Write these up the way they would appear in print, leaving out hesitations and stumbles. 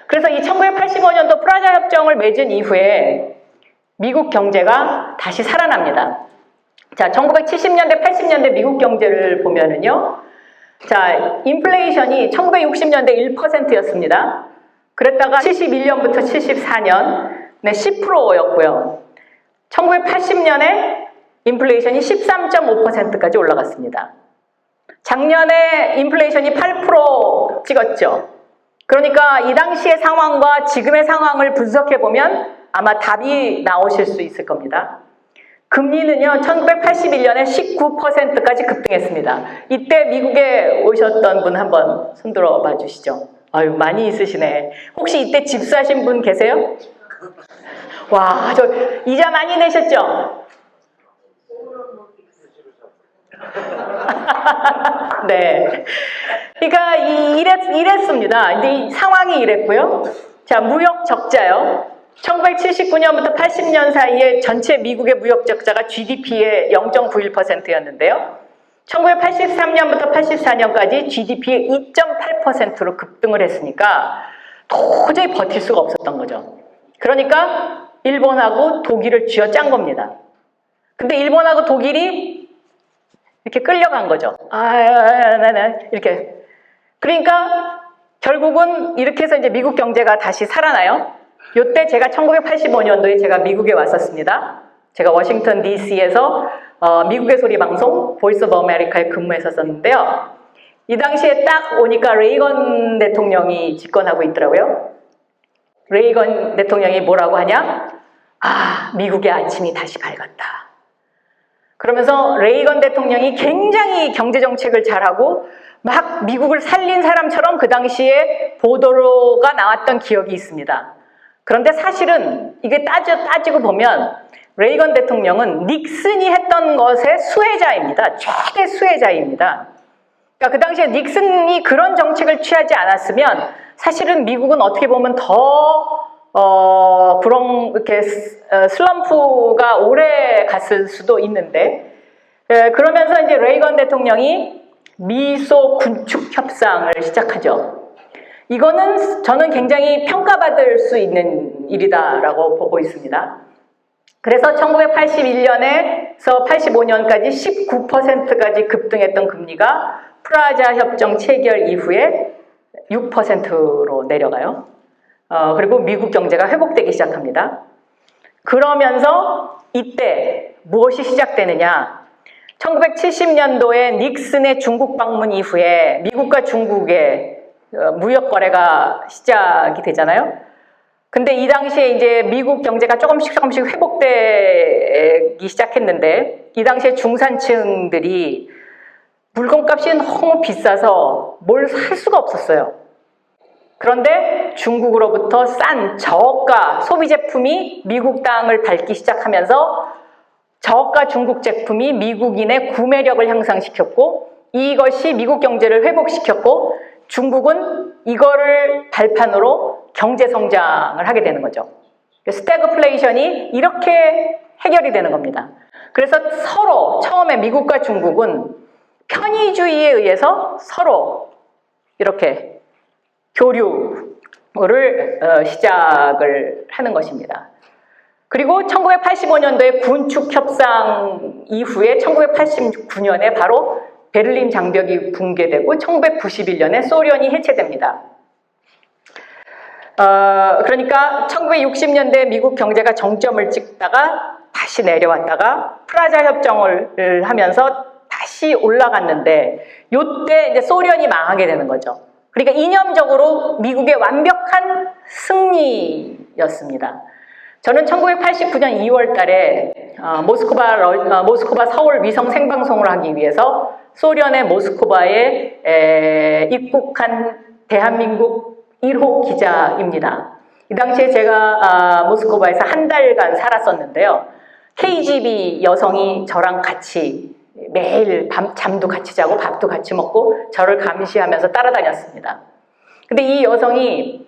그래서 이 1985년도 프라자 협정을 맺은 이후에 미국 경제가 다시 살아납니다. 자, 1970년대, 80년대 미국 경제를 보면은요. 자, 인플레이션이 1960년대 1%였습니다. 그랬다가 71년부터 74년, 네, 10%였고요. 1980년에 인플레이션이 13.5%까지 올라갔습니다. 작년에 인플레이션이 8% 찍었죠. 그러니까 이 당시의 상황과 지금의 상황을 분석해보면 아마 답이 나오실 수 있을 겁니다. 금리는요, 1981년에 19%까지 급등했습니다. 이때 미국에 오셨던 분 한번 손들어 봐 주시죠. 아유, 많이 있으시네. 혹시 이때 집 사신 분 계세요? 와, 저 이자 많이 내셨죠? 네. 그러니까 이랬습니다. 이제 이 상황이 이랬고요. 자, 무역 적자요. 1979년부터 80년 사이에 전체 미국의 무역 적자가 GDP의 0.91%였는데요. 1983년부터 84년까지 GDP의 2.8%로 급등을 했으니까 도저히 버틸 수가 없었던 거죠. 그러니까 일본하고 독일을 쥐어짠 겁니다. 근데 일본하고 독일이 이렇게 끌려간 거죠. 이렇게. 그러니까 결국은 이렇게 해서 이제 미국 경제가 다시 살아나요. 요때 제가 1985년도에 제가 미국에 왔었습니다. 제가 워싱턴 DC에서 미국의 소리 방송 보이스 오브 아메리카에 근무했었는데요. 이 당시에 딱 오니까 레이건 대통령이 집권하고 있더라고요. 레이건 대통령이 뭐라고 하냐? 아, 미국의 아침이 다시 밝았다. 그러면서 레이건 대통령이 굉장히 경제정책을 잘하고 막 미국을 살린 사람처럼 그 당시에 보도가 나왔던 기억이 있습니다. 그런데 사실은 이게 따지고 보면 레이건 대통령은 닉슨이 했던 것의 수혜자입니다. 최대 수혜자입니다. 그러니까 그 당시에 닉슨이 그런 정책을 취하지 않았으면 사실은 미국은 어떻게 보면 더 그런 이렇게 슬럼프가 오래 갔을 수도 있는데, 그러면서 이제 레이건 대통령이 미소 군축 협상을 시작하죠. 이거는 저는 굉장히 평가받을 수 있는 일이다라고 보고 있습니다. 그래서 1981년에서 85년까지 19%까지 급등했던 금리가 프라자 협정 체결 이후에 6%로 내려가요. 그리고 미국 경제가 회복되기 시작합니다. 그러면서 이때 무엇이 시작되느냐? 1970년도에 닉슨의 중국 방문 이후에 미국과 중국의 무역 거래가 시작이 되잖아요. 근데 이 당시에 이제 미국 경제가 조금씩 회복되기 시작했는데, 이 당시에 중산층들이 물건값이 너무 비싸서 뭘 살 수가 없었어요. 그런데 중국으로부터 싼 저가 소비 제품이 미국 땅을 밟기 시작하면서 저가 중국 제품이 미국인의 구매력을 향상시켰고, 이것이 미국 경제를 회복시켰고, 중국은 이거를 발판으로 경제 성장을 하게 되는 거죠. 스태그플레이션이 이렇게 해결이 되는 겁니다. 그래서 서로 처음에 미국과 중국은 편의주의에 의해서 서로 이렇게 교류를 시작을 하는 것입니다. 그리고 1985년도에 군축 협상 이후에 1989년에 바로 베를린 장벽이 붕괴되고 1991년에 소련이 해체됩니다. 그러니까 1960년대 미국 경제가 정점을 찍다가 다시 내려왔다가 프라자 협정을 하면서 다시 올라갔는데, 요때 이제 소련이 망하게 되는 거죠. 그러니까 이념적으로 미국의 완벽한 승리였습니다. 저는 1989년 2월 달에 모스크바 서울 위성 생방송을 하기 위해서 소련의 모스크바에 입국한 대한민국 1호 기자입니다. 이 당시에 제가 모스크바에서 한 달간 살았었는데요. KGB 여성이 저랑 같이 매일 잠도 같이 자고 밥도 같이 먹고 저를 감시하면서 따라다녔습니다. 근데 이 여성이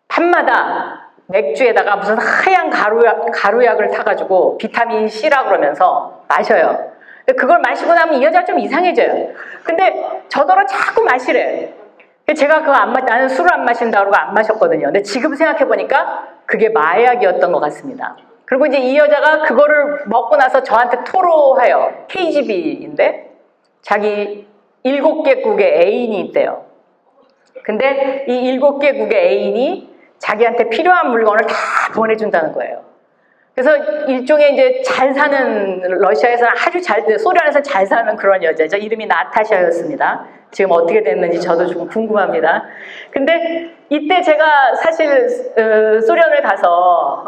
밤마다 맥주에다가 무슨 하얀 가루약을 타가지고 비타민 C라 그러면서 마셔요. 그걸 마시고 나면 이 여자가 좀 이상해져요. 근데 저더러 자꾸 마시래. 제가 나는 술을 안 마신다고 그러고 안 마셨거든요. 근데 지금 생각해보니까 그게 마약이었던 것 같습니다. 그리고 이제 이 여자가 그거를 먹고 나서 저한테 토로해요. KGB인데 자기 7개국의 애인이 있대요. 근데 이 7개국의 애인이 자기한테 필요한 물건을 다 보내준다는 거예요. 그래서 일종의 이제 잘 사는, 러시아에서는 아주 소련에서 잘 사는 그런 여자죠. 이름이 나타샤였습니다. 지금 어떻게 됐는지 저도 좀 궁금합니다. 근데 이때 제가 사실 소련을 가서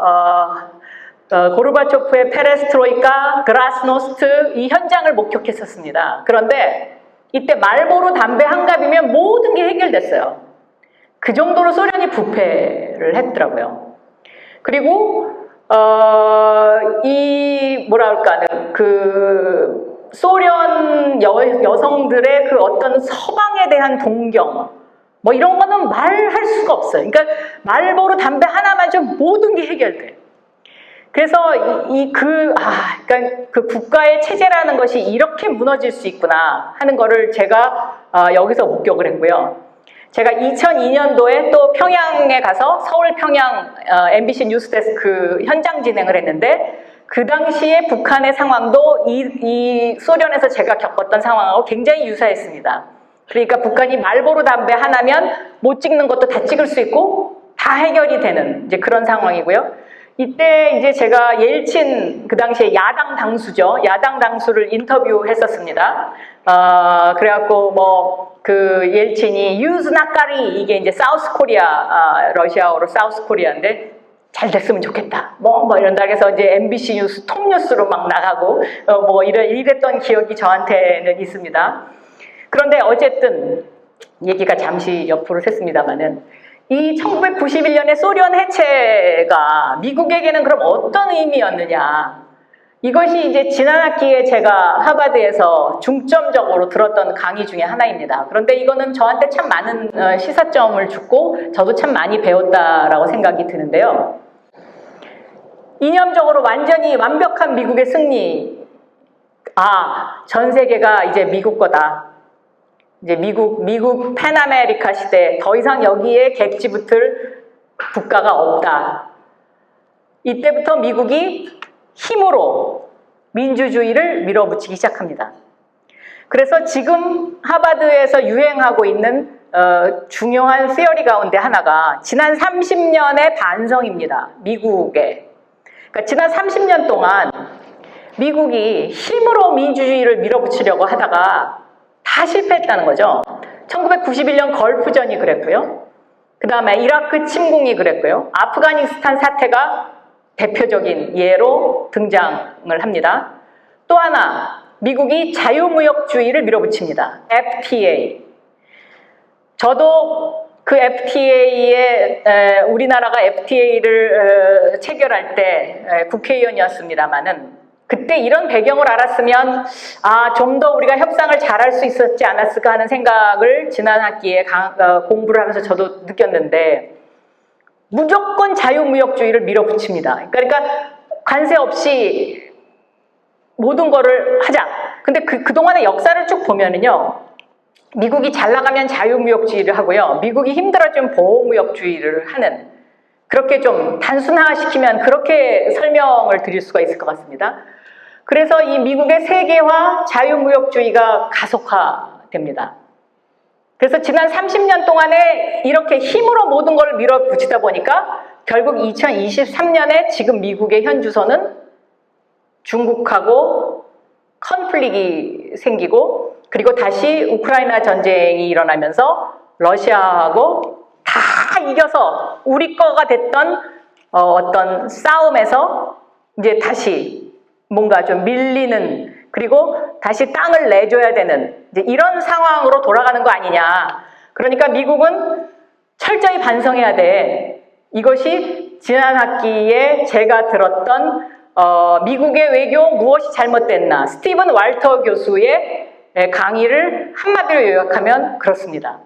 고르바초프의 페레스트로이카, 그라스노스트 이 현장을 목격했었습니다. 그런데 이때 말보로 담배 한 갑이면 모든 게 해결됐어요. 그 정도로 소련이 부패를 했더라고요. 그리고 그 소련 여성들의 그 어떤 서방에 대한 동경 뭐 이런 거는 말할 수가 없어요. 그러니까 말보로 담배 하나만 좀 모든 게 해결돼. 그래서 그러니까 그 국가의 체제라는 것이 이렇게 무너질 수 있구나 하는 거를 제가 여기서 목격을 했고요. 제가 2002년도에 또 평양에 가서 서울 평양 MBC 뉴스데스크 현장 진행을 했는데 그 당시에 북한의 상황도 이 소련에서 제가 겪었던 상황하고 굉장히 유사했습니다. 그러니까 북한이 말보로 담배 하나면 못 찍는 것도 다 찍을 수 있고 다 해결이 되는 이제 그런 상황이고요. 이때 이제 제가 옐친 그 당시에 야당 당수죠. 야당 당수를 인터뷰했었습니다. 그래갖고 뭐 그 옐친이 유즈나까리 이게 이제 사우스 코리아 러시아어로 사우스 코리아인데 잘 됐으면 좋겠다. 뭐 이런다 해서 이제 MBC 뉴스 톱뉴스로 막 나가고 뭐 이랬던 기억이 저한테는 있습니다. 그런데 어쨌든 얘기가 잠시 옆으로 샜습니다만은 이 1991년의 소련 해체가 미국에게는 그럼 어떤 의미였느냐. 이것이 이제 지난 학기에 제가 하버드에서 중점적으로 들었던 강의 중에 하나입니다. 그런데 이거는 저한테 참 많은 시사점을 주고 저도 참 많이 배웠다라고 생각이 드는데요. 이념적으로 완전히 완벽한 미국의 승리. 전 세계가 이제 미국 거다. 이제 미국 팬아메리카 시대 더 이상 여기에 객지 붙을 국가가 없다. 이때부터 미국이 힘으로 민주주의를 밀어붙이기 시작합니다. 그래서 지금 하버드에서 유행하고 있는 중요한 시어리 가운데 하나가 지난 30년의 반성입니다. 미국의. 그러니까 지난 30년 동안 미국이 힘으로 민주주의를 밀어붙이려고 하다가 다 실패했다는 거죠. 1991년 걸프전이 그랬고요. 그 다음에 이라크 침공이 그랬고요. 아프가니스탄 사태가 대표적인 예로 등장을 합니다. 또 하나, 미국이 자유무역주의를 밀어붙입니다. FTA. 저도 그 FTA에 우리나라가 FTA를 체결할 때 국회의원이었습니다마는 그때 이런 배경을 알았으면 좀 더 우리가 협상을 잘할 수 있었지 않았을까 하는 생각을 지난 학기에 공부를 하면서 저도 느꼈는데 무조건 자유무역주의를 밀어붙입니다. 그러니까 관세 없이 모든 거를 하자. 근데 그동안의 역사를 쭉 보면은요. 미국이 잘 나가면 자유무역주의를 하고요. 미국이 힘들어지면 보호무역주의를 하는 그렇게 좀 단순화시키면 그렇게 설명을 드릴 수가 있을 것 같습니다. 그래서 이 미국의 세계화 자유무역주의가 가속화됩니다. 그래서 지난 30년 동안에 이렇게 힘으로 모든 걸 밀어붙이다 보니까 결국 2023년에 지금 미국의 현주소는 중국하고 컨플릭이 생기고 그리고 다시 우크라이나 전쟁이 일어나면서 러시아하고 다 이겨서 우리 거가 됐던 어떤 싸움에서 이제 다시 뭔가 좀 밀리는 그리고 다시 땅을 내줘야 되는 이제 이런 상황으로 돌아가는 거 아니냐. 그러니까 미국은 철저히 반성해야 돼. 이것이 지난 학기에 제가 들었던 미국의 외교 무엇이 잘못됐나 스티븐 왈터 교수의 강의를 한마디로 요약하면 그렇습니다.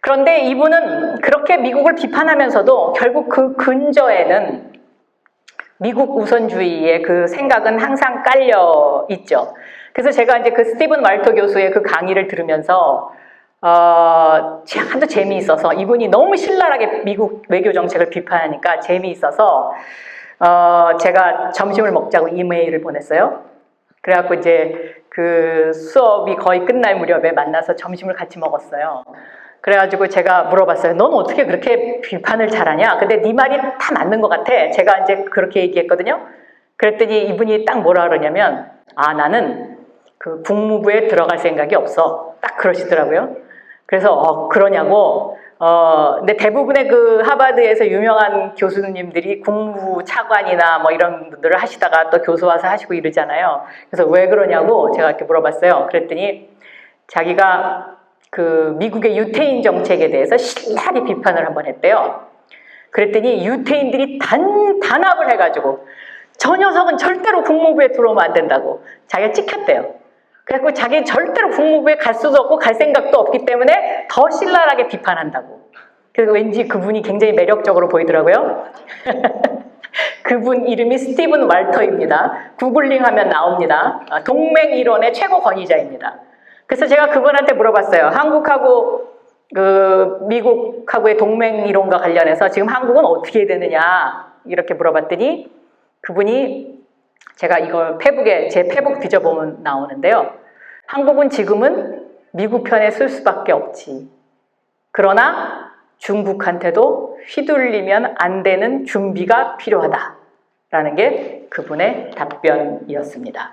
그런데 이분은 그렇게 미국을 비판하면서도 결국 그 근저에는 미국 우선주의의 그 생각은 항상 깔려 있죠. 그래서 제가 이제 그 스티븐 왈터 교수의 그 강의를 들으면서 하도 재미있어서 이분이 너무 신랄하게 미국 외교 정책을 비판하니까 재미있어서 제가 점심을 먹자고 이메일을 보냈어요. 그래갖고 이제 그 수업이 거의 끝날 무렵에 만나서 점심을 같이 먹었어요. 그래가지고 제가 물어봤어요. 넌 어떻게 그렇게 비판을 잘하냐? 근데 네 말이 다 맞는 것 같아. 제가 이제 그렇게 얘기했거든요. 그랬더니 이분이 딱 뭐라 그러냐면, 나는 그 국무부에 들어갈 생각이 없어. 딱 그러시더라고요. 그래서 그러냐고. 근데 대부분의 그 하버드에서 유명한 교수님들이 국무부 차관이나 뭐 이런 분들을 하시다가 또 교수 와서 하시고 이러잖아요. 그래서 왜 그러냐고 제가 이렇게 물어봤어요. 그랬더니 자기가 그 미국의 유태인 정책에 대해서 신랄히 비판을 한번 했대요. 그랬더니 유태인들이 단합을 해가지고 저 녀석은 절대로 국무부에 들어오면 안 된다고 자기가 찍혔대요. 그래서 자기는 절대로 국무부에 갈 수도 없고 갈 생각도 없기 때문에 더 신랄하게 비판한다고. 그래서 왠지 그분이 굉장히 매력적으로 보이더라고요. 그분 이름이 스티븐 왈터입니다. 구글링하면 나옵니다. 동맹 이론의 최고 권위자입니다. 그래서 제가 그분한테 물어봤어요. 한국하고 그 미국하고의 동맹 이론과 관련해서 지금 한국은 어떻게 되느냐 이렇게 물어봤더니 그분이 제가 이걸 제 페북 뒤져보면 나오는데요. 한국은 지금은 미국 편에 쓸 수밖에 없지. 그러나 중국한테도 휘둘리면 안 되는 준비가 필요하다라는 게 그분의 답변이었습니다.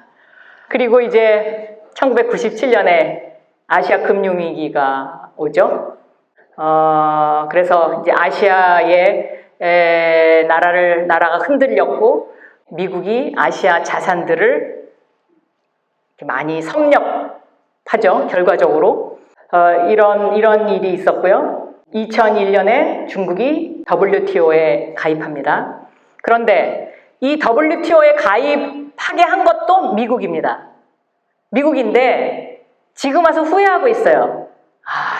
그리고 이제 1997년에 아시아 금융위기가 오죠. 그래서 이제 아시아의 나라가 흔들렸고 미국이 아시아 자산들을 많이 섭렵하죠. 결과적으로 이런 일이 있었고요. 2001년에 중국이 WTO에 가입합니다. 그런데 이 WTO에 가입하게 한 것도 미국입니다. 미국인데 지금 와서 후회하고 있어요.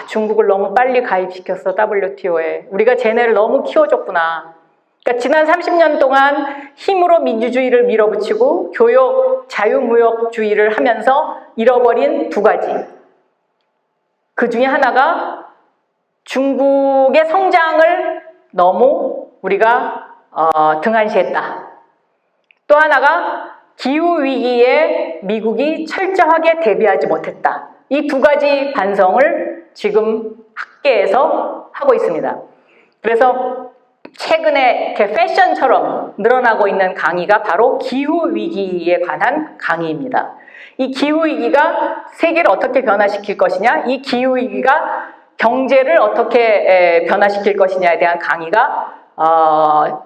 중국을 너무 빨리 가입시켰어, WTO에. 우리가 쟤네를 너무 키워줬구나. 그러니까 지난 30년 동안 힘으로 민주주의를 밀어붙이고 교역, 자유무역주의를 하면서 잃어버린 두 가지. 그 중에 하나가 중국의 성장을 너무 우리가 등한시했다. 또 하나가 기후위기에 미국이 철저하게 대비하지 못했다. 이 두 가지 반성을 지금 학계에서 하고 있습니다. 그래서 최근에 이렇게 패션처럼 늘어나고 있는 강의가 바로 기후위기에 관한 강의입니다. 이 기후위기가 세계를 어떻게 변화시킬 것이냐, 이 기후위기가 경제를 어떻게 변화시킬 것이냐에 대한 강의가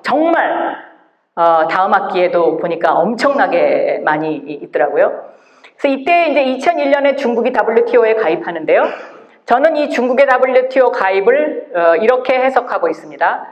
정말 다음 학기에도 보니까 엄청나게 많이 있더라고요. 그래서 이때 이제 2001년에 중국이 WTO에 가입하는데요. 저는 이 중국의 WTO 가입을 이렇게 해석하고 있습니다.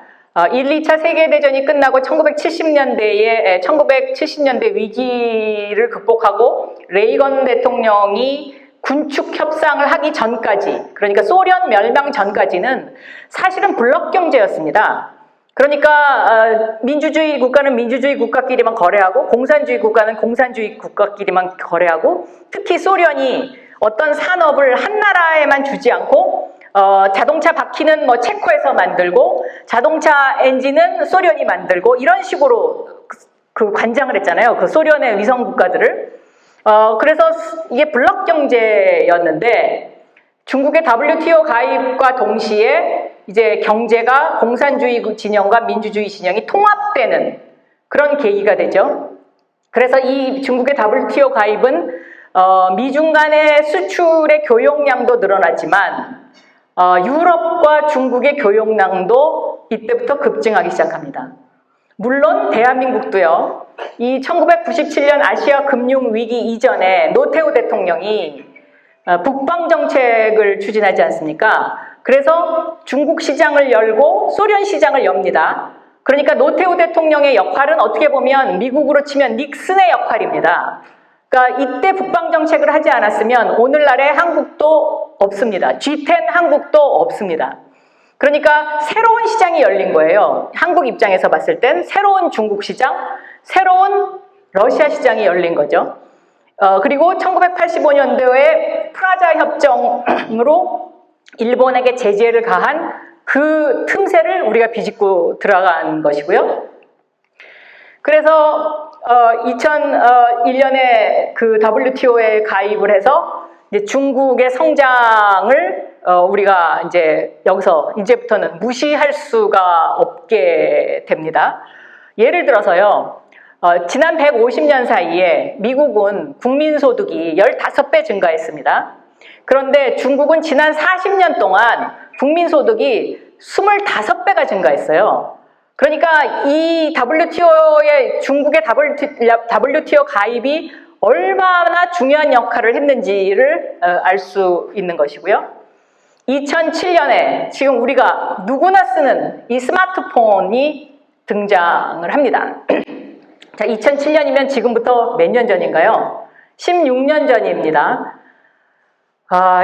1, 2차 세계대전이 끝나고 1970년대 위기를 극복하고 레이건 대통령이 군축 협상을 하기 전까지, 그러니까 소련 멸망 전까지는 사실은 블록 경제였습니다. 그러니까 민주주의 국가는 민주주의 국가끼리만 거래하고 공산주의 국가는 공산주의 국가끼리만 거래하고, 특히 소련이 어떤 산업을 한 나라에만 주지 않고 자동차 바퀴는 뭐 체코에서 만들고 자동차 엔진은 소련이 만들고 이런 식으로 그 관장을 했잖아요. 그 소련의 위성 국가들을. 그래서 이게 블록 경제였는데 중국의 WTO 가입과 동시에 이제 경제가 공산주의 진영과 민주주의 진영이 통합되는 그런 계기가 되죠. 그래서 이 중국의 WTO 가입은 미중 간의 수출의 교역량도 늘어났지만 유럽과 중국의 교역량도 이때부터 급증하기 시작합니다. 물론 대한민국도요. 이 1997년 아시아 금융위기 이전에 노태우 대통령이 북방 정책을 추진하지 않습니까? 그래서 중국 시장을 열고 소련 시장을 엽니다. 그러니까 노태우 대통령의 역할은 어떻게 보면 미국으로 치면 닉슨의 역할입니다. 그러니까 이때 북방 정책을 하지 않았으면 오늘날의 한국도 없습니다. G10 한국도 없습니다. 그러니까 새로운 시장이 열린 거예요. 한국 입장에서 봤을 땐 새로운 중국 시장, 새로운 러시아 시장이 열린 거죠. 그리고 1985년도에 프라자 협정으로 일본에게 제재를 가한 그 틈새를 우리가 비집고 들어간 것이고요. 그래서 2001년에 그 WTO에 가입을 해서 이제 중국의 성장을 우리가 이제 여기서 이제부터는 무시할 수가 없게 됩니다. 예를 들어서요, 지난 150년 사이에 미국은 국민소득이 15배 증가했습니다. 그런데 중국은 지난 40년 동안 국민소득이 25배가 증가했어요. 그러니까 이 WTO의 중국의 WTO 가입이 얼마나 중요한 역할을 했는지를 알 수 있는 것이고요. 2007년에 지금 우리가 누구나 쓰는 이 스마트폰이 등장을 합니다. 자, 2007년이면 지금부터 몇 년 전인가요? 16년 전입니다.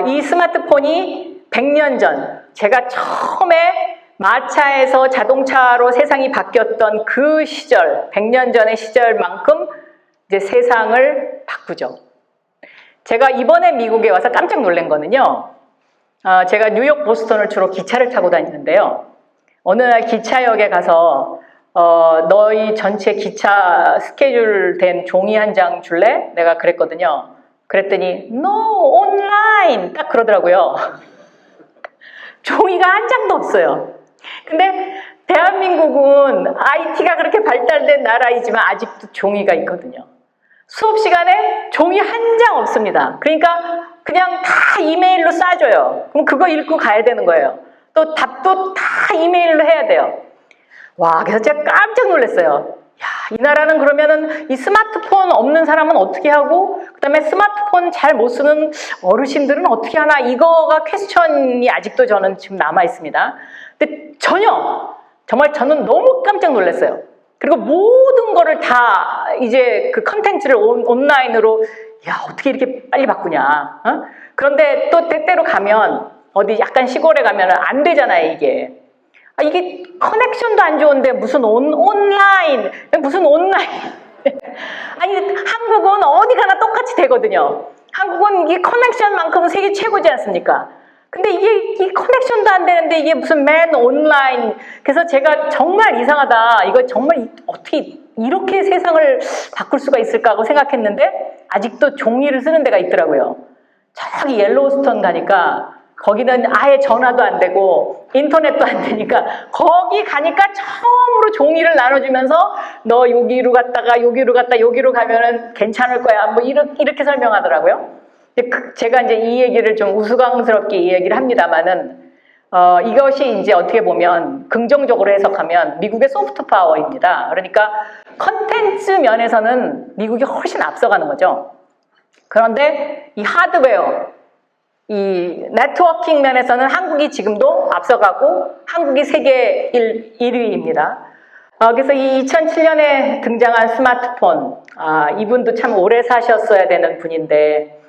이 스마트폰이 100년 전, 제가 처음에 마차에서 자동차로 세상이 바뀌었던 그 시절, 100년 전의 시절만큼 이제 세상을 바꾸죠. 제가 이번에 미국에 와서 깜짝 놀란 거는요, 제가 뉴욕, 보스턴을 주로 기차를 타고 다니는데요. 어느 날 기차역에 가서 너희 전체 기차 스케줄 된 종이 한 장 줄래? 내가 그랬거든요. 그랬더니 No, online! 딱 그러더라고요. 종이가 한 장도 없어요. 근데 대한민국은 IT가 그렇게 발달된 나라이지만 아직도 종이가 있거든요. 수업 시간에 종이 한 장 없습니다. 그러니까 그냥 다 이메일로 쏴줘요. 그럼 그거 읽고 가야 되는 거예요. 또 답도 다 이메일로 해야 돼요. 와, 그래서 제가 깜짝 놀랐어요. 야, 이 나라는 그러면은 이 스마트폰 없는 사람은 어떻게 하고, 그 다음에 스마트폰 잘 못 쓰는 어르신들은 어떻게 하나, 이거가 퀘스천이 아직도 저는 지금 남아 있습니다. 근데 전혀, 정말 저는 너무 깜짝 놀랐어요. 그리고 모든 거를 다 이제 그 컨텐츠를 온라인으로, 야, 어떻게 이렇게 빨리 바꾸냐. 그런데 또 때때로 가면, 어디 약간 시골에 가면 안 되잖아요, 이게. 이게 커넥션도 안 좋은데 무슨 온라인, 무슨 온라인. 아니, 한국은 어디 가나 똑같이 되거든요. 한국은 이게 커넥션만큼은 세계 최고지 않습니까? 근데 이게 이 커넥션도 안 되는데 이게 무슨 맨 온라인. 그래서 제가 정말 이상하다. 이거 정말 어떻게 이렇게 세상을 바꿀 수가 있을까 하고 생각했는데 아직도 종이를 쓰는 데가 있더라고요. 저기 옐로우스톤 가니까 거기는 아예 전화도 안 되고 인터넷도 안 되니까 거기 가니까 처음으로 종이를 나눠주면서 너 여기로 갔다가 여기로 갔다 여기로 가면은 괜찮을 거야. 뭐 이렇게 설명하더라고요. 제가 이제 이 얘기를 좀 우스꽝스럽게 이 얘기를 합니다만은 이것이 이제 어떻게 보면 긍정적으로 해석하면 미국의 소프트 파워입니다. 그러니까 컨텐츠 면에서는 미국이 훨씬 앞서가는 거죠. 그런데 이 하드웨어, 이 네트워킹 면에서는 한국이 지금도 앞서가고 한국이 세계 1위입니다. 그래서 이 2007년에 등장한 스마트폰, 이분도 참 오래 사셨어야 되는 분인데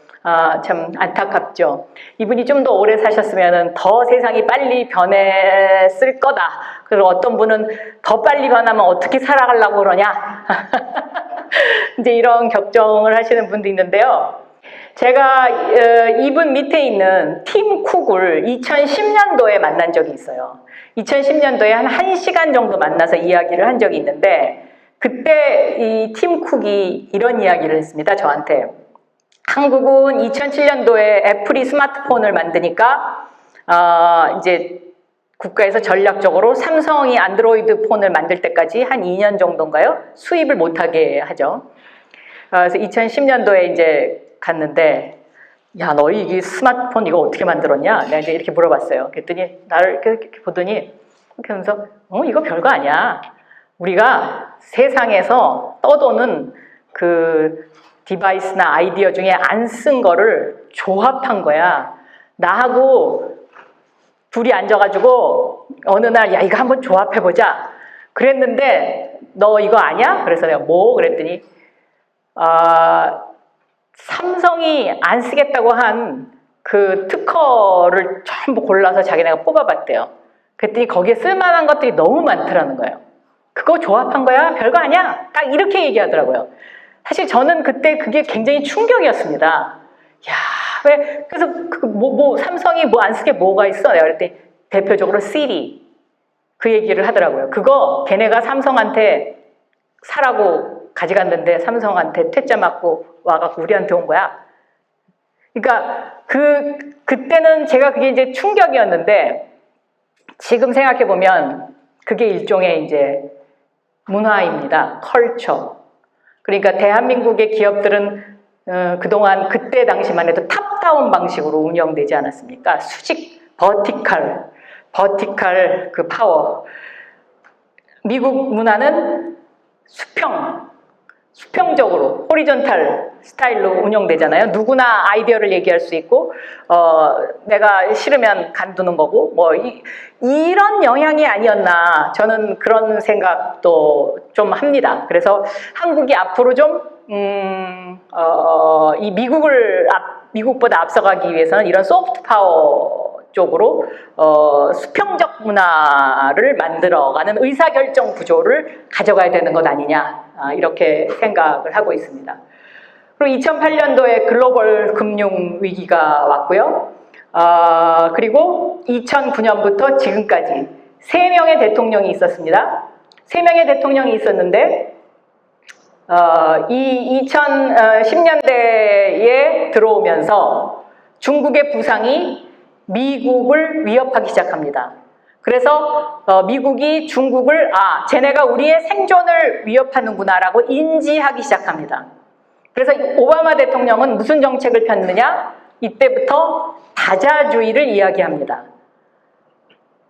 참 안타깝죠. 이분이 좀 더 오래 사셨으면 더 세상이 빨리 변했을 거다. 그리고 어떤 분은 더 빨리 변하면 어떻게 살아가려고 그러냐. 이제 이런 격정을 하시는 분도 있는데요. 제가 이분 밑에 있는 팀 쿡을 2010년도에 만난 적이 있어요. 2010년도에 한 1시간 정도 만나서 이야기를 한 적이 있는데 그때 이 팀 쿡이 이런 이야기를 했습니다. 저한테. 한국은 2007년도에 애플이 스마트폰을 만드니까 이제 국가에서 전략적으로 삼성이 안드로이드 폰을 만들 때까지 한 2년 정도인가요? 수입을 못하게 하죠. 그래서 2010년도에 이제 갔는데 야, 너희 이 스마트폰 이거 어떻게 만들었냐? 내가 이제 이렇게 물어봤어요. 그랬더니 나를 이렇게 보더니 이렇게 하면서 이거 별거 아니야. 우리가 세상에서 떠도는 그 디바이스나 아이디어 중에 안 쓴 거를 조합한 거야. 나하고 둘이 앉아가지고 어느 날 야, 이거 한번 조합해보자. 그랬는데 너 이거 아냐? 그래서 내가 뭐? 그랬더니 삼성이 안 쓰겠다고 한 그 특허를 전부 골라서 자기네가 뽑아봤대요. 그랬더니 거기에 쓸만한 것들이 너무 많더라는 거예요. 그거 조합한 거야? 별거 아니야? 딱 이렇게 얘기하더라고요. 사실 저는 그때 그게 굉장히 충격이었습니다. 야, 왜 그래서 삼성이 뭐 안 쓰게 뭐가 있어? 내가 그랬더니 대표적으로 시리 그 얘기를 하더라고요. 그거 걔네가 삼성한테 사라고 가져갔는데 삼성한테 퇴짜 맞고 와갖고 우리한테 온 거야. 그러니까 그때는 제가 그게 이제 충격이었는데 지금 생각해 보면 그게 일종의 이제 문화입니다. 컬처. 그러니까 대한민국의 기업들은 그동안 그때 당시만 해도 탑다운 방식으로 운영되지 않았습니까? 수직, 버티칼 그 파워. 미국 문화는 수평적으로 호리존탈 스타일로 운영되잖아요. 누구나 아이디어를 얘기할 수 있고 내가 싫으면 간두는 거고 뭐 이런 영향이 아니었나 저는 그런 생각도 좀 합니다. 그래서 한국이 앞으로 좀 이 미국보다 앞서가기 위해서는 이런 소프트 파워 쪽으로 수평적 문화를 만들어가는 의사결정 구조를 가져가야 되는 것 아니냐 이렇게 생각을 하고 있습니다. 그리고 2008년도에 글로벌 금융 위기가 왔고요. 그리고 2009년부터 지금까지 3명의 대통령이 있었습니다. 3명의 대통령이 있었는데 이 2010년대에 들어오면서 중국의 부상이 미국을 위협하기 시작합니다. 그래서 미국이 중국을 쟤네가 우리의 생존을 위협하는구나라고 인지하기 시작합니다. 그래서 오바마 대통령은 무슨 정책을 폈느냐? 이때부터 다자주의를 이야기합니다.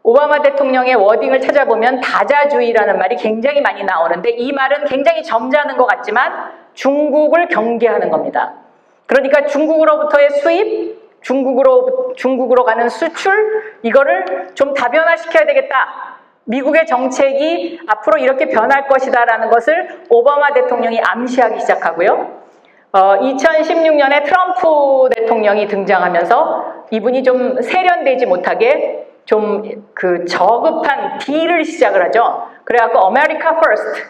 오바마 대통령의 워딩을 찾아보면 다자주의라는 말이 굉장히 많이 나오는데 이 말은 굉장히 점잖은 것 같지만 중국을 경계하는 겁니다. 그러니까 중국으로부터의 수입, 중국으로 가는 수출, 이거를 좀 다변화시켜야 되겠다. 미국의 정책이 앞으로 이렇게 변할 것이다라는 것을 오바마 대통령이 암시하기 시작하고요. 2016년에 트럼프 대통령이 등장하면서 이분이 좀 세련되지 못하게 좀 저급한 D를 시작을 하죠. 그래갖고 America First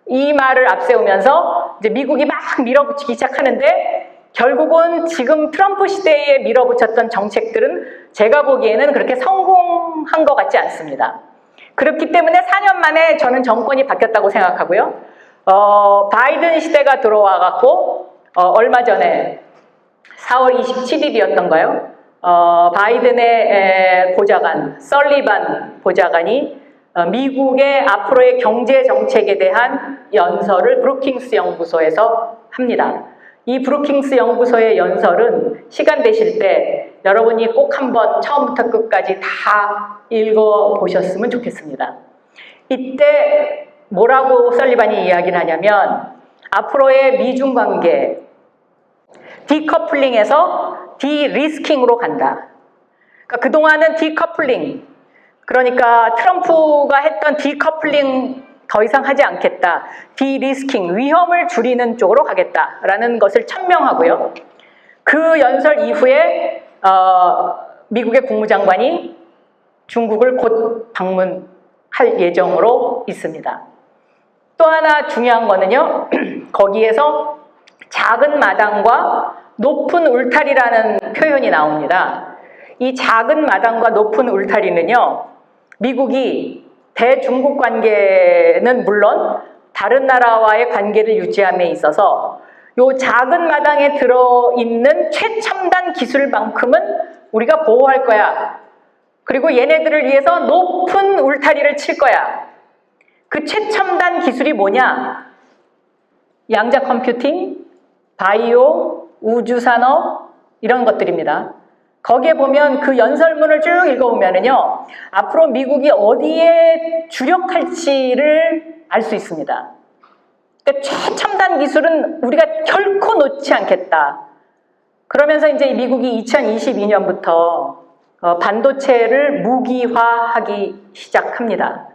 이 말을 앞세우면서 이제 미국이 막 밀어붙이기 시작하는데 결국은 지금 트럼프 시대에 밀어붙였던 정책들은 제가 보기에는 그렇게 성공한 것 같지 않습니다. 그렇기 때문에 4년 만에 저는 정권이 바뀌었다고 생각하고요. 바이든 시대가 들어와갖고 얼마 전에 4월 27일이었던가요? 바이든의 보좌관, 설리반 보좌관이 미국의 앞으로의 경제 정책에 대한 연설을 브루킹스 연구소에서 합니다. 이 브루킹스 연구소의 연설은 시간 되실 때 여러분이 꼭 한번 처음부터 끝까지 다 읽어보셨으면 좋겠습니다. 이때 뭐라고 설리반이 이야기를 하냐면 앞으로의 미중 관계 디커플링에서 디리스킹으로 간다. 그러니까 그동안은 디커플링, 그러니까 트럼프가 했던 디커플링 더 이상 하지 않겠다. 디리스킹, 위험을 줄이는 쪽으로 가겠다라는 것을 천명하고요. 그 연설 이후에 미국의 국무장관이 중국을 곧 방문할 예정으로 있습니다. 또 하나 중요한 거는요. 거기에서 작은 마당과 높은 울타리라는 표현이 나옵니다. 이 작은 마당과 높은 울타리는요. 미국이 대중국 관계는 물론 다른 나라와의 관계를 유지함에 있어서 요 작은 마당에 들어있는 최첨단 기술만큼은 우리가 보호할 거야. 그리고 얘네들을 위해서 높은 울타리를 칠 거야. 그 최첨단 기술이 뭐냐? 양자 컴퓨팅, 바이오, 우주산업 이런 것들입니다. 거기에 보면 그 연설문을 쭉 읽어보면요. 앞으로 미국이 어디에 주력할지를 알 수 있습니다. 그러니까 최첨단 기술은 우리가 결코 놓지 않겠다. 그러면서 이제 미국이 2022년부터 반도체를 무기화하기 시작합니다.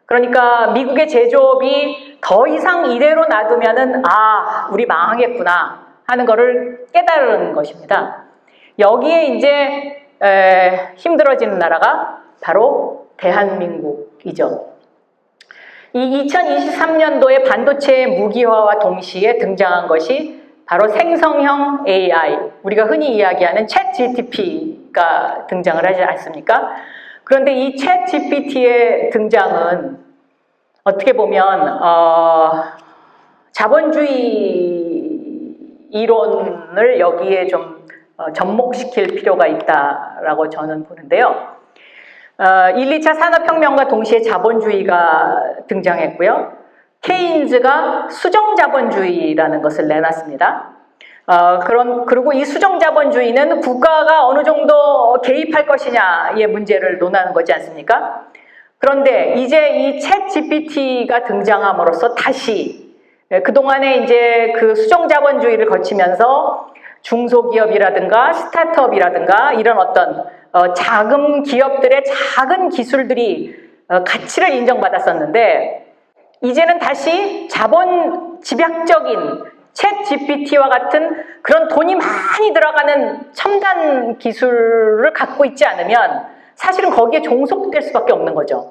그러니까 미국의 제조업이 더 이상 이대로 놔두면은 우리 망하겠구나 하는 거를 깨달은 것입니다. 여기에 이제 힘들어지는 나라가 바로 대한민국이죠. 이 2023년도에 반도체 무기화와 동시에 등장한 것이 바로 생성형 AI, 우리가 흔히 이야기하는 챗 GPT가 등장을 하지 않습니까? 그런데 이 챗 GPT의 등장은 어떻게 보면 자본주의 이론을 여기에 좀 접목시킬 필요가 있다라고 저는 보는데요. 1, 2차 산업혁명과 동시에 자본주의가 등장했고요. 케인즈가 수정자본주의라는 것을 내놨습니다. 그리고 이 수정자본주의는 국가가 어느 정도 개입할 것이냐의 문제를 논하는 거지 않습니까? 그런데 이제 이 챗 GPT가 등장함으로써 다시 그동안에 이제 그 수정자본주의를 거치면서 중소기업이라든가 스타트업이라든가 이런 어떤 작은 기업들의 작은 기술들이 가치를 인정받았었는데 이제는 다시 자본 집약적인 챗 GPT와 같은 그런 돈이 많이 들어가는 첨단 기술을 갖고 있지 않으면 사실은 거기에 종속될 수밖에 없는 거죠.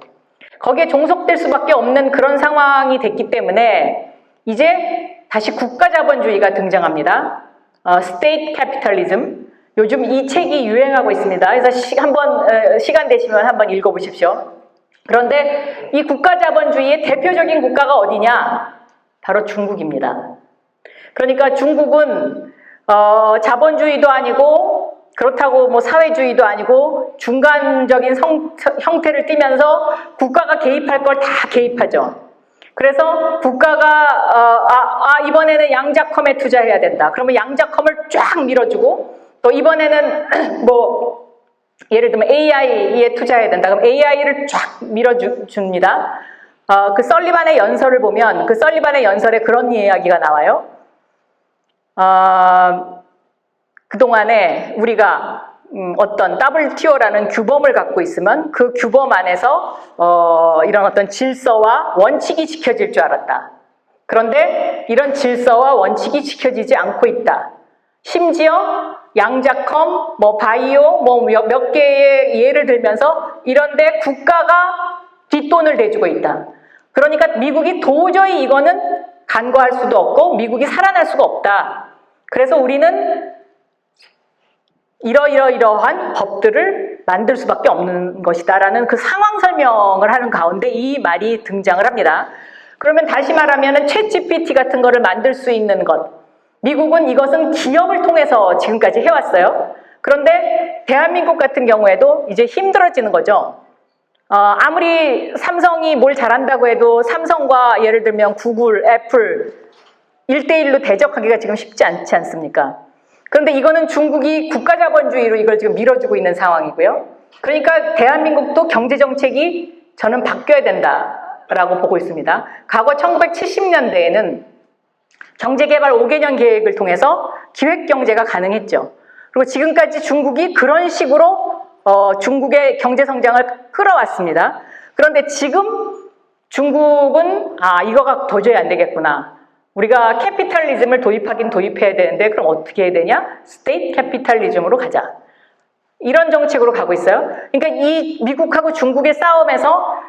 거기에 종속될 수밖에 없는 그런 상황이 됐기 때문에 이제 다시 국가자본주의가 등장합니다. 스테이트 캐피탈리즘. 요즘 이 책이 유행하고 있습니다. 그래서 시간 되시면 한번 읽어보십시오. 그런데 이 국가자본주의의 대표적인 국가가 어디냐? 바로 중국입니다. 그러니까 중국은 자본주의도 아니고 그렇다고 뭐 사회주의도 아니고 중간적인 형태를 띠면서 국가가 개입할 걸 다 개입하죠. 그래서 국가가 이번에는 양자컴에 투자해야 된다. 그러면 양자컴을 쫙 밀어주고 또 이번에는 뭐 예를 들면 AI에 투자해야 된다. 그럼 AI를 쫙 밀어줍니다. 그 설리반의 연설을 보면 그 설리반의 연설에 그런 이야기가 나와요. 그동안에 우리가 어떤 WTO라는 규범을 갖고 있으면 그 규범 안에서 이런 어떤 질서와 원칙이 지켜질 줄 알았다. 그런데 이런 질서와 원칙이 지켜지지 않고 있다. 심지어 양자컴, 뭐 바이오, 뭐 몇 개의 예를 들면서 이런데 국가가 뒷돈을 대주고 있다. 그러니까 미국이 도저히 이거는 간과할 수도 없고 미국이 살아날 수가 없다. 그래서 우리는 이러이러한 법들을 만들 수밖에 없는 것이다라는 그 상황 설명을 하는 가운데 이 말이 등장을 합니다. 그러면 다시 말하면 챗 GPT 같은 거를 만들 수 있는 것. 미국은 이것은 기업을 통해서 지금까지 해왔어요. 그런데 대한민국 같은 경우에도 이제 힘들어지는 거죠. 아무리 삼성이 뭘 잘한다고 해도 삼성과 예를 들면 구글, 애플 1대1로 대적하기가 지금 쉽지 않지 않습니까? 그런데 이거는 중국이 국가자본주의로 이걸 지금 밀어주고 있는 상황이고요. 그러니까 대한민국도 경제정책이 저는 바뀌어야 된다라고 보고 있습니다. 과거 1970년대에는 경제개발 5개년 계획을 통해서 기획경제가 가능했죠. 그리고 지금까지 중국이 그런 식으로 중국의 경제성장을 끌어왔습니다. 그런데 지금 중국은 이거가 도저히 안 되겠구나. 우리가 캐피탈리즘을 도입하긴 도입해야 되는데 그럼 어떻게 해야 되냐? 스테이트 캐피탈리즘으로 가자. 이런 정책으로 가고 있어요. 그러니까 이 미국하고 중국의 싸움에서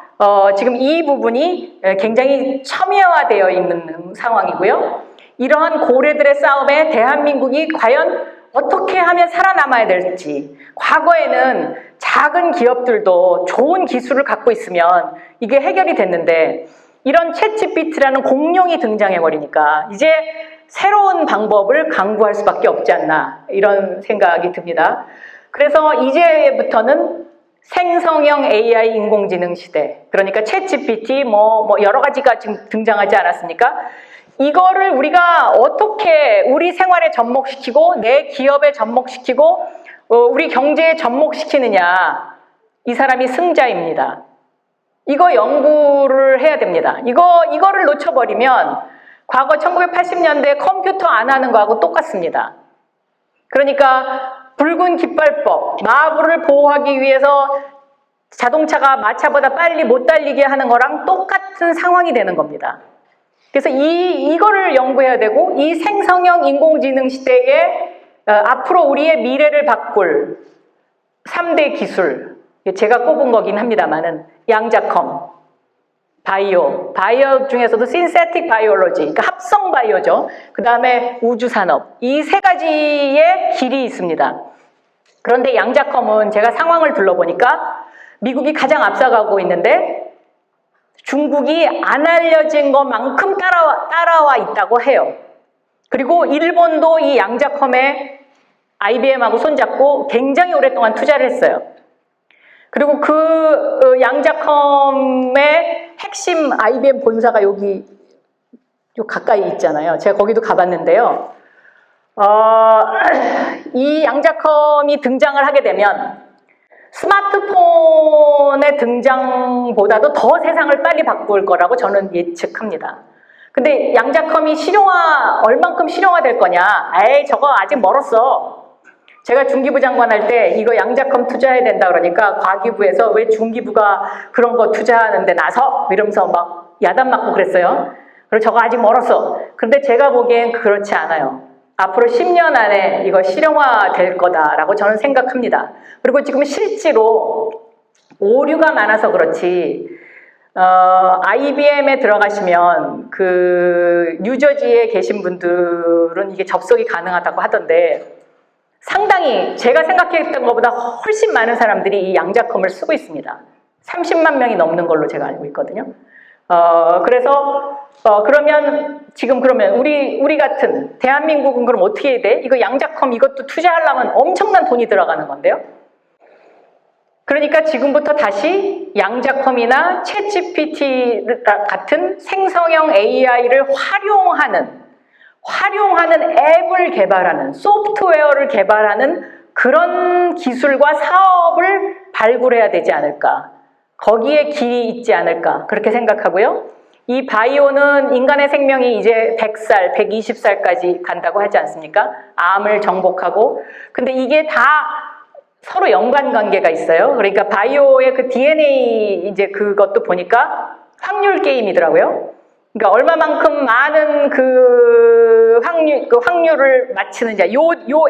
지금 이 부분이 굉장히 첨예화되어 있는 상황이고요. 이러한 고래들의 싸움에 대한민국이 과연 어떻게 하면 살아남아야 될지. 과거에는 작은 기업들도 좋은 기술을 갖고 있으면 이게 해결이 됐는데 이런 챗GPT라는 공룡이 등장해버리니까 이제 새로운 방법을 강구할 수밖에 없지 않나 이런 생각이 듭니다. 그래서 이제부터는 생성형 AI 인공지능 시대, 그러니까 챗GPT 뭐 여러 가지가 지금 등장하지 않았습니까? 이거를 우리가 어떻게 우리 생활에 접목시키고 내 기업에 접목시키고 우리 경제에 접목시키느냐, 이 사람이 승자입니다. 이거 연구를 해야 됩니다. 이거를 놓쳐버리면 과거 1980년대 컴퓨터 안 하는 거하고 똑같습니다. 그러니까 붉은 깃발법, 마부를 보호하기 위해서 자동차가 마차보다 빨리 못 달리게 하는 거랑 똑같은 상황이 되는 겁니다. 그래서 이거를 연구해야 되고 이 생성형 인공지능 시대에 앞으로 우리의 미래를 바꿀 3대 기술, 제가 꼽은 거긴 합니다만은 양자컴, 바이오 중에서도 신세틱 바이올로지, 그러니까 합성 바이오죠. 그 다음에 우주산업, 이 세 가지의 길이 있습니다. 그런데 양자컴은 제가 상황을 둘러보니까 미국이 가장 앞서가고 있는데 중국이 안 알려진 것만큼 따라와 있다고 해요. 그리고 일본도 이 양자컴에 IBM하고 손잡고 굉장히 오랫동안 투자를 했어요. 그리고 그 양자컴의 핵심 IBM 본사가 여기 가까이 있잖아요. 제가 거기도 가봤는데요. 이 양자컴이 등장을 하게 되면 스마트폰의 등장보다도 더 세상을 빨리 바꿀 거라고 저는 예측합니다. 근데 양자컴이 얼만큼 실용화될 거냐? 에이, 저거 아직 멀었어. 제가 중기부 장관 할 때 이거 양자컴 투자해야 된다 그러니까 과기부에서 왜 중기부가 그런 거 투자하는데 나서? 이러면서 막 야단 맞고 그랬어요. 그리고 저거 아직 멀었어. 근데 제가 보기엔 그렇지 않아요. 앞으로 10년 안에 이거 실용화 될 거다라고 저는 생각합니다. 그리고 지금 실제로 오류가 많아서 그렇지, IBM에 들어가시면 그 뉴저지에 계신 분들은 이게 접속이 가능하다고 하던데 상당히 제가 생각했던 것보다 훨씬 많은 사람들이 이 양자컴을 쓰고 있습니다. 30만 명이 넘는 걸로 제가 알고 있거든요. 그래서 그러면 우리 같은 대한민국은 그럼 어떻게 해야 돼? 이거 양자컴 이것도 투자하려면 엄청난 돈이 들어가는 건데요. 그러니까 지금부터 다시 양자컴이나 챗GPT 같은 생성형 AI를 활용하는 앱을 개발하는, 소프트웨어를 개발하는 그런 기술과 사업을 발굴해야 되지 않을까. 거기에 길이 있지 않을까. 그렇게 생각하고요. 이 바이오는 인간의 생명이 이제 100살, 120살까지 간다고 하지 않습니까? 암을 정복하고. 근데 이게 다 서로 연관 관계가 있어요. 그러니까 바이오의 그 DNA 이제 그것도 보니까 확률 게임이더라고요. 그러니까 얼마만큼 많은 그 확률을 맞추느냐. 요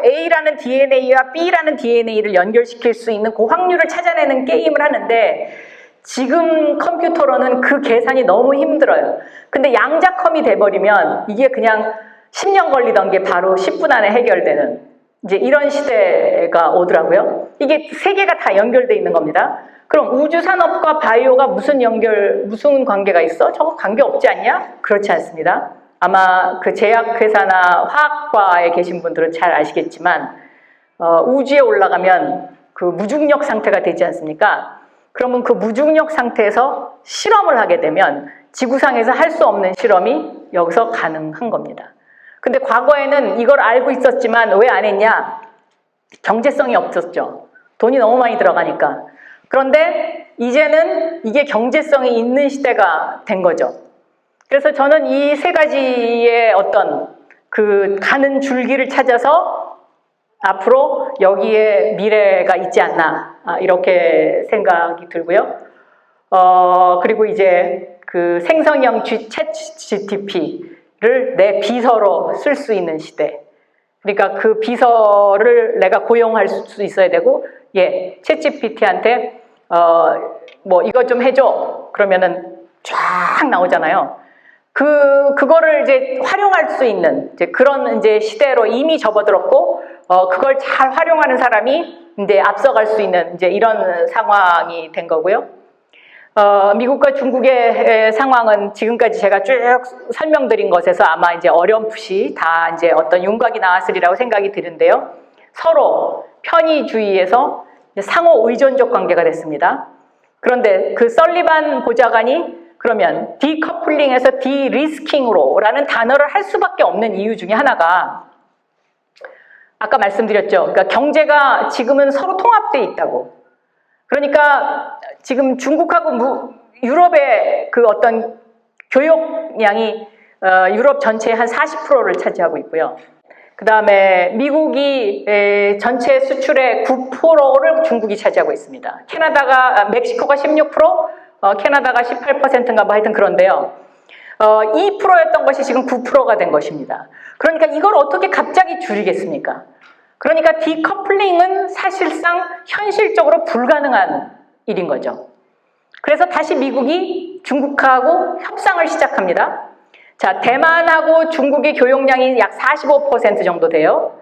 A라는 DNA와 B라는 DNA를 연결시킬 수 있는 그 확률을 찾아내는 게임을 하는데 지금 컴퓨터로는 그 계산이 너무 힘들어요. 근데 양자컴이 돼버리면 이게 그냥 10년 걸리던 게 바로 10분 안에 해결되는 이제 이런 시대가 오더라고요. 이게 세 개가 다 연결돼 있는 겁니다. 그럼 우주산업과 바이오가 무슨 관계가 있어? 저거 관계 없지 않냐? 그렇지 않습니다. 아마 그 제약회사나 화학과에 계신 분들은 잘 아시겠지만 우주에 올라가면 그 무중력 상태가 되지 않습니까? 그러면 그 무중력 상태에서 실험을 하게 되면 지구상에서 할 수 없는 실험이 여기서 가능한 겁니다. 근데 과거에는 이걸 알고 있었지만 왜 안 했냐? 경제성이 없었죠. 돈이 너무 많이 들어가니까. 그런데 이제는 이게 경제성이 있는 시대가 된 거죠. 그래서 저는 이 세 가지의 어떤 그 가는 줄기를 찾아서 앞으로 여기에 미래가 있지 않나 이렇게 생각이 들고요. 그리고 이제 그 생성형 챗GPT를 내 비서로 쓸 수 있는 시대. 그러니까 그 비서를 내가 고용할 수 있어야 되고, 챗GPT한테 뭐 이거 좀 해줘. 그러면은 쫙 나오잖아요. 그거를 이제 활용할 수 있는 이제 그런 이제 시대로 이미 접어들었고, 그걸 잘 활용하는 사람이 이제 앞서갈 수 있는 이제 이런 상황이 된 거고요. 미국과 중국의 상황은 지금까지 제가 쭉 설명드린 것에서 아마 이제 어렴풋이 다 이제 어떤 윤곽이 나왔으리라고 생각이 드는데요. 서로 편의주의에서 상호 의존적 관계가 됐습니다. 그런데 그 설리반 보좌관이 그러면 디커플링에서 디리스킹으로 라는 단어를 할 수밖에 없는 이유 중에 하나가 아까 말씀드렸죠. 그러니까 경제가 지금은 서로 통합되어 있다고. 그러니까 지금 중국하고 유럽의 그 어떤 교역량이 유럽 전체의 한 40%를 차지하고 있고요. 그 다음에 미국이 전체 수출의 9%를 중국이 차지하고 있습니다. 멕시코가 16%, 캐나다가 18%인가 뭐 하여튼 그런데요. 2%였던 것이 지금 9%가 된 것입니다. 그러니까 이걸 어떻게 갑자기 줄이겠습니까? 그러니까 디커플링은 사실상 현실적으로 불가능한 일인 거죠. 그래서 다시 미국이 중국하고 협상을 시작합니다. 자, 대만하고 중국의 교역량이 약 45% 정도 돼요.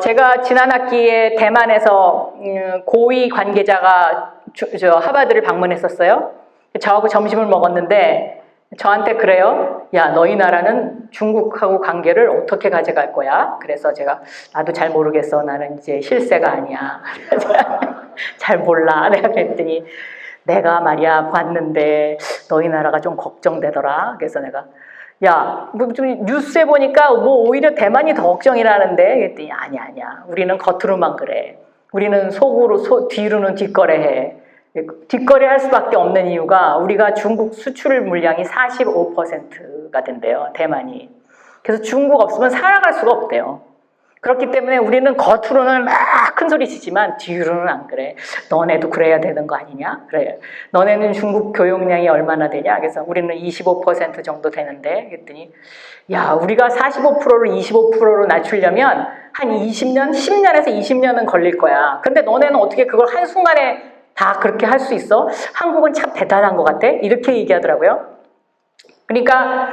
제가 지난 학기에 대만에서 고위 관계자가 하버드를 방문했었어요. 저하고 점심을 먹었는데 저한테 그래요. 야, 너희 나라는 중국하고 관계를 어떻게 가져갈 거야? 그래서 제가 나도 잘 모르겠어. 나는 이제 실세가 아니야. 잘 몰라. 내가 그랬더니 내가 말이야 봤는데 너희 나라가 좀 걱정되더라. 그래서 내가 야, 뭐 좀 뉴스에 보니까 뭐 오히려 대만이 더 걱정이라는데 그랬더니 아니야. 우리는 겉으로만 그래. 우리는 속으로 뒤로는 뒷거래해. 뒷거래할 수밖에 없는 이유가 우리가 중국 수출 물량이 45%가 된대요. 대만이. 그래서 중국 없으면 살아갈 수가 없대요. 그렇기 때문에 우리는 겉으로는 막 큰 소리 치지만 뒤로는 안 그래. 너네도 그래야 되는 거 아니냐? 그래. 너네는 중국 교역량이 얼마나 되냐? 그래서 우리는 25% 정도 되는데 그랬더니 야, 우리가 45%를 25%로 낮추려면 한 20년, 10년에서 20년은 걸릴 거야. 근데 너네는 어떻게 그걸 한순간에 다 그렇게 할 수 있어? 한국은 참 대단한 것 같아. 이렇게 얘기하더라고요. 그러니까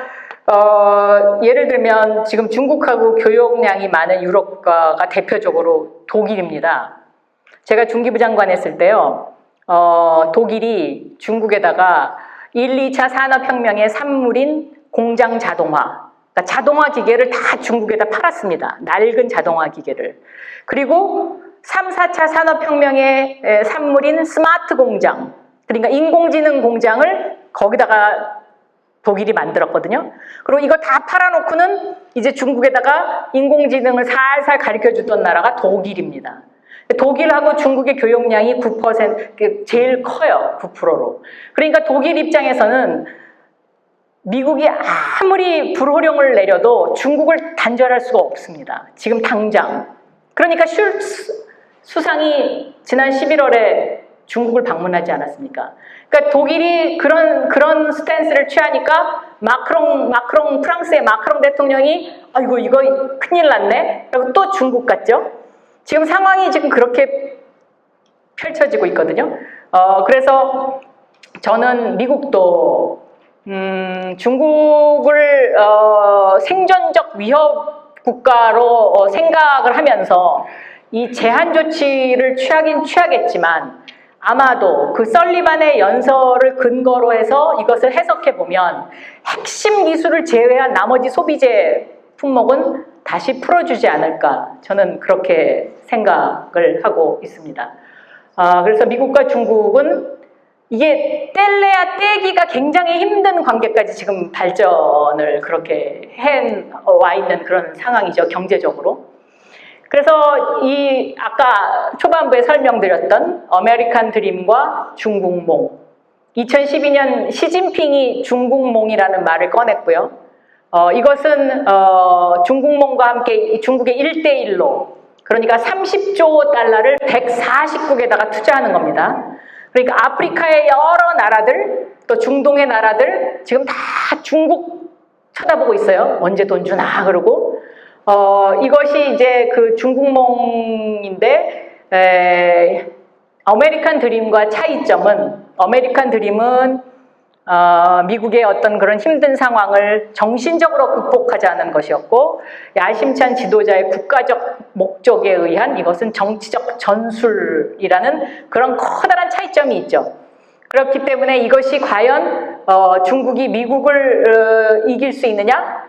예를 들면 지금 중국하고 교역량이 많은 유럽국가가 대표적으로 독일입니다. 제가 중기부 장관 했을 때요. 독일이 중국에다가 1, 2차 산업혁명의 산물인 공장 자동화, 그러니까 자동화 기계를 다 중국에다 팔았습니다. 낡은 자동화 기계를. 그리고 3, 4차 산업혁명의 산물인 스마트 공장, 그러니까 인공지능 공장을 거기다가 독일이 만들었거든요. 그리고 이거 다 팔아놓고는 이제 중국에다가 인공지능을 살살 가르쳐주던 나라가 독일입니다. 독일하고 중국의 교역량이 9%, 제일 커요. 9%로. 그러니까 독일 입장에서는 미국이 아무리 불호령을 내려도 중국을 단절할 수가 없습니다. 지금 당장. 그러니까 슐츠 수상이 지난 11월에 중국을 방문하지 않았습니까? 그러니까 독일이 그런 스탠스를 취하니까 마크롱 프랑스의 마크롱 대통령이 아이고 이거 큰일 났네. 그리고 또 중국 갔죠. 지금 상황이 지금 그렇게 펼쳐지고 있거든요. 그래서 저는 미국도 중국을 생존적 위협 국가로 생각을 하면서 이 제한 조치를 취하긴 취하겠지만 아마도 그 설리반의 연설을 근거로 해서 이것을 해석해 보면 핵심 기술을 제외한 나머지 소비재 품목은 다시 풀어주지 않을까 저는 그렇게 생각을 하고 있습니다. 그래서 미국과 중국은 이게 뗄래야 떼기가 굉장히 힘든 관계까지 지금 발전을 그렇게 해와 있는 그런 상황이죠. 경제적으로. 그래서 이 아까 초반부에 설명드렸던 아메리칸 드림과 중국몽, 2012년 시진핑이 중국몽이라는 말을 꺼냈고요. 이것은 중국몽과 함께 중국의 1대1로 그러니까 30조 달러를 140국에다가 투자하는 겁니다. 그러니까 아프리카의 여러 나라들 또 중동의 나라들 지금 다 중국 쳐다보고 있어요. 언제 돈 주나 그러고 이것이 이제 그 중국몽인데 아메리칸 드림과 차이점은 아메리칸 드림은 미국의 어떤 그런 힘든 상황을 정신적으로 극복하자는 것이었고 야심찬 지도자의 국가적 목적에 의한 이것은 정치적 전술이라는 그런 커다란 차이점이 있죠. 그렇기 때문에 이것이 과연 중국이 미국을 이길 수 있느냐?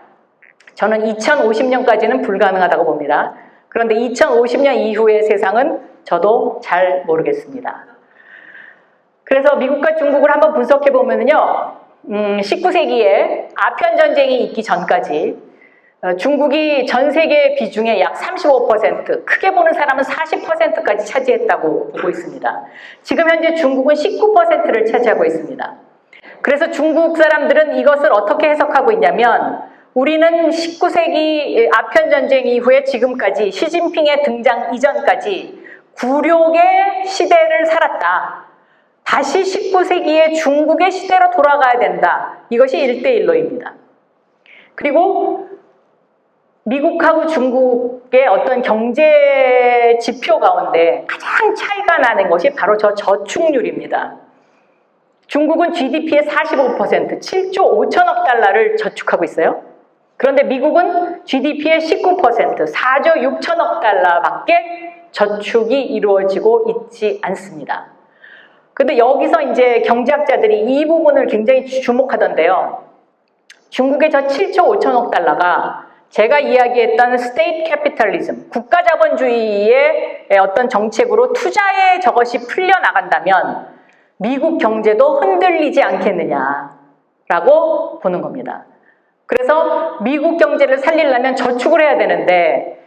저는 2050년까지는 불가능하다고 봅니다. 그런데 2050년 이후의 세상은 저도 잘 모르겠습니다. 그래서 미국과 중국을 한번 분석해 보면요, 19세기에 아편 전쟁이 있기 전까지 중국이 전 세계 비중의 약 35%, 크게 보는 사람은 40%까지 차지했다고 보고 있습니다. 지금 현재 중국은 19%를 차지하고 있습니다. 그래서 중국 사람들은 이것을 어떻게 해석하고 있냐면 우리는 19세기 아편 전쟁 이후에 지금까지 시진핑의 등장 이전까지 굴욕의 시대를 살았다. 다시 19세기의 중국의 시대로 돌아가야 된다. 이것이 1대1로입니다. 그리고 미국하고 중국의 어떤 경제 지표 가운데 가장 차이가 나는 것이 바로 저 저축률입니다. 중국은 GDP의 45%, 7조 5천억 달러를 저축하고 있어요. 그런데 미국은 GDP의 19%, 4조 6천억 달러밖에 저축이 이루어지고 있지 않습니다. 근데 여기서 이제 경제학자들이 이 부분을 굉장히 주목하던데요. 중국의 저 7조 5천억 달러가 제가 이야기했던 스테이트 캐피탈리즘, 국가 자본주의의 어떤 정책으로 투자에 저것이 풀려나간다면 미국 경제도 흔들리지 않겠느냐라고 보는 겁니다. 그래서 미국 경제를 살리려면 저축을 해야 되는데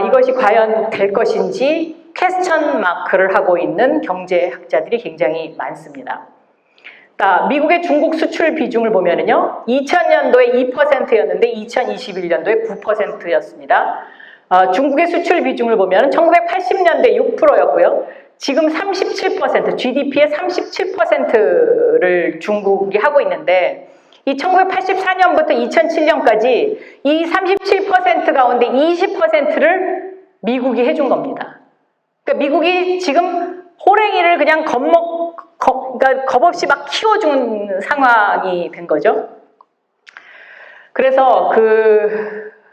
이것이 과연 될 것인지 퀘스천 마크를 하고 있는 경제학자들이 굉장히 많습니다. 미국의 중국 수출 비중을 보면은요, 2000년도에 2%였는데 2021년도에 9%였습니다. 중국의 수출 비중을 보면 1980년대 6%였고요. 지금 37%, GDP의 37%를 중국이 하고 있는데 이 1984년부터 2007년까지 이 37% 가운데 20%를 미국이 해준 겁니다. 그러니까 미국이 지금 호랭이를 그냥 그러니까 겁없이 막 키워준 상황이 된 거죠. 그래서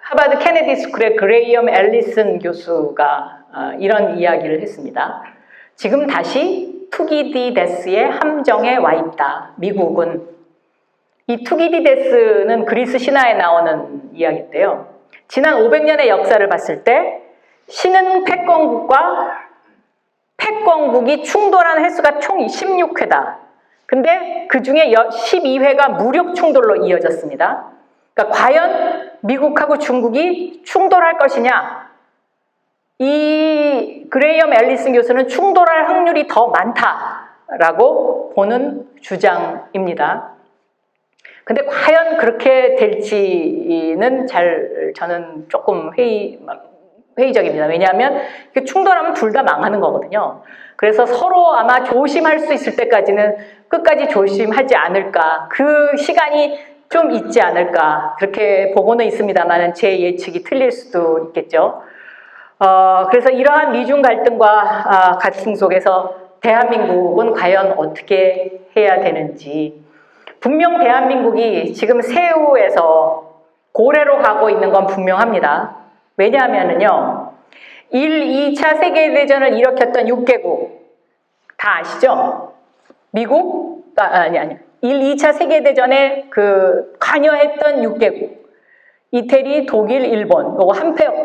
하버드 케네디 스쿨의 그레이엄 앨리슨 교수가 이런 이야기를 했습니다. 지금 다시 투기디데스의 함정에 와 있다. 미국은. 이 투기디데스는 그리스 신화에 나오는 이야기인데요. 지난 500년의 역사를 봤을 때 신흥 패권국이 충돌한 횟수가 총 16회다. 근데 그 중에 12회가 무력 충돌로 이어졌습니다. 그러니까 과연 미국하고 중국이 충돌할 것이냐? 이 그레이엄 앨리슨 교수는 충돌할 확률이 더 많다라고 보는 주장입니다. 근데 과연 그렇게 될지는 저는 조금 회의적입니다. 왜냐하면 충돌하면 둘 다 망하는 거거든요. 그래서 서로 아마 조심할 수 있을 때까지는 끝까지 조심하지 않을까. 그 시간이 좀 있지 않을까. 그렇게 보고는 있습니다만 제 예측이 틀릴 수도 있겠죠. 그래서 이러한 미중 갈등과 갈등 속에서 대한민국은 과연 어떻게 해야 되는지. 분명 대한민국이 지금 새우에서 고래로 가고 있는 건 분명합니다. 왜냐하면요, 1, 2차 세계대전을 일으켰던 6개국, 다 아시죠? 미국? 1, 2차 세계대전에 관여했던 6개국. 이태리, 독일, 일본, 요거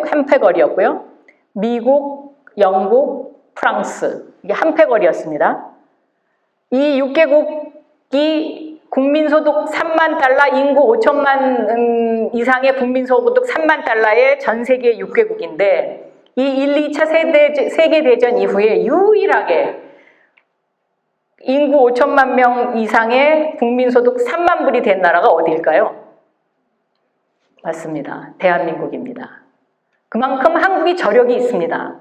한패거리였고요. 미국, 영국, 프랑스. 이게 한패거리였습니다. 이 6개국이 국민소득 3만 달러, 인구 5천만 이상의 국민소득 3만 달러의 전 세계 6개국인데 이 1, 2차 세계대전 이후에 유일하게 인구 5천만 명 이상의 국민소득 3만 불이 된 나라가 어디일까요? 맞습니다. 대한민국입니다. 그만큼 한국이 저력이 있습니다.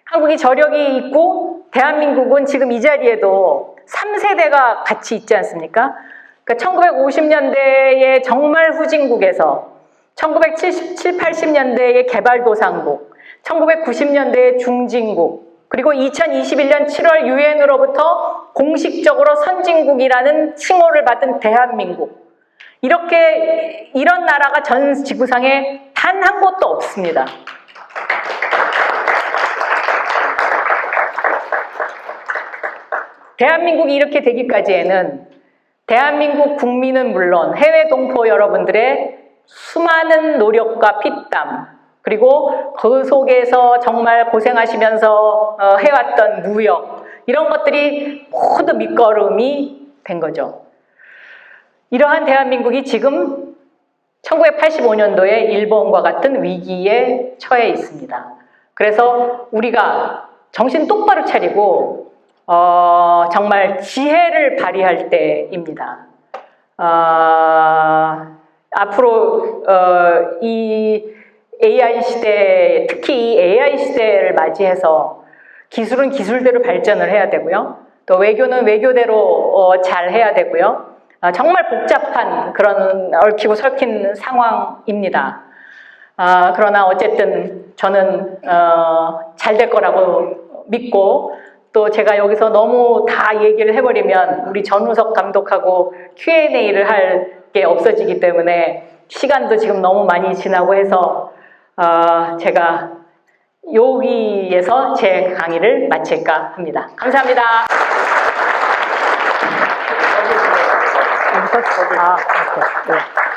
한국이 저력이 있고 대한민국은 지금 이 자리에도 3세대가 같이 있지 않습니까? 그러니까 1950년대의 정말 후진국에서 1970, 80년대의 개발도상국, 1990년대의 중진국, 그리고 2021년 7월 유엔으로부터 공식적으로 선진국이라는 칭호를 받은 대한민국. 이런 나라가 전 지구상에 단 한 곳도 없습니다. 대한민국이 이렇게 되기까지에는 대한민국 국민은 물론 해외 동포 여러분들의 수많은 노력과 피땀, 그리고 그 속에서 정말 고생하시면서 해왔던 무역, 이런 것들이 모두 밑거름이 된 거죠. 이러한 대한민국이 지금 1985년도에 일본과 같은 위기에 처해 있습니다. 그래서 우리가 정신 똑바로 차리고 정말 지혜를 발휘할 때입니다. 앞으로 이 AI 시대, 특히 이 AI 시대를 맞이해서 기술은 기술대로 발전을 해야 되고요. 또 외교는 외교대로 잘 해야 되고요. 정말 복잡한 그런 얽히고 설킨 상황입니다. 그러나 어쨌든 저는 잘 될 거라고 믿고 또 제가 여기서 너무 다 얘기를 해버리면 우리 전우석 감독하고 Q&A를 할 게 없어지기 때문에 시간도 지금 너무 많이 지나고 해서 제가 여기에서 제 강의를 마칠까 합니다. 감사합니다. 아, 오케이. 네.